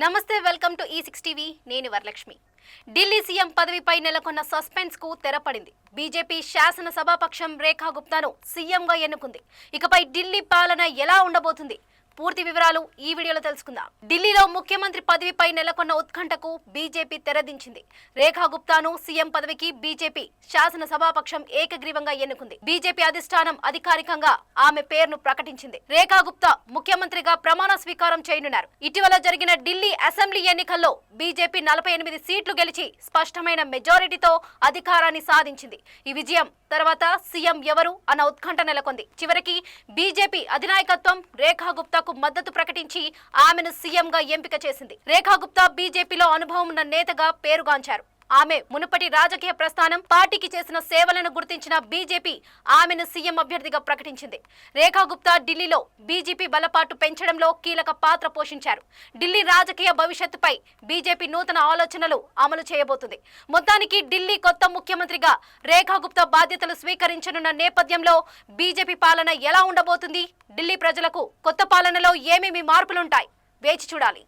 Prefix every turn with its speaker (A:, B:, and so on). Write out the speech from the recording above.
A: నమస్తే, welcome to E6 TV. నేను Varalakshmi. Delhi CM పదవిపై నెలకొన్న సస్పెన్స్ కు తెరపడింది. బీజేపీ శాసనసభాపక్షం రేఖా గుప్తాను సీఎంగా ఎన్నుకుంది. ఇకపై ఢిల్లీ పాలన ఎలా ఉండబోతుంది? పూర్తి వివరాలు ఈ వీడియోలో తెలుసుకుందాం. ఢిల్లీలో ముఖ్యమంత్రి పదవిపై నెలకొన్న ఉత్కంఠకు బీజేపీ తెరదించింది. రేఖా గుప్తాను సీఎం పదవికి బీజేపీ శాసనసభాపక్షం ఏకగ్రీవంగా ఎన్నుకుంది. బీజేపీ అధిష్టానం అధికారికంగా ఆమె పేరును ప్రకటించింది. రేఖా గుప్తా ముఖ్యమంత్రిగా ప్రమాణ స్వీకారం చేయనున్నారు. ఇటీవల జరిగిన ఢిల్లీ అసెంబ్లీ ఎన్నికల్లో బీజేపీ 48 సీట్లు గెలిచి స్పష్టమైన మెజారిటీతో అధికారాన్ని సాధించింది. ఈ విజయం తర్వాత సీఎం ఎవరు అన్న ఉత్కంఠ నెలకొంది. చివరికి బీజేపీ అధినాయకత్వం రేఖా గుప్తాకు మద్దతు ప్రకటించి ఆమెను సీఎంగా ఎంపిక చేసింది. రేఖా గుప్తా బీజేపీలో అనుభవం ఉన్న నేతగా పేరుగాంచారు. ఆమె మునుపటి రాజకీయ ప్రస్థానం, పార్టీకి చేసిన సేవలను గుర్తించిన బీజేపీ ఆమెను సీఎం అభ్యర్థిగా ప్రకటించింది. రేఖా గుప్తా ఢిల్లీలో బీజేపీ బలపాటు పెంచడంలో కీలక పాత్ర పోషించారు. ఢిల్లీ రాజకీయ భవిష్యత్తుపై బీజేపీ నూతన ఆలోచనలు అమలు చేయబోతుంది. మొత్తానికి ఢిల్లీ కొత్త ముఖ్యమంత్రిగా రేఖా గుప్తా బాధ్యతలు స్వీకరించనున్న నేపథ్యంలో బీజేపీ పాలన ఎలా ఉండబోతుంది? ఢిల్లీ ప్రజలకు కొత్త పాలనలో ఏమేమి మార్పులుంటాయి? వేచి చూడాలి.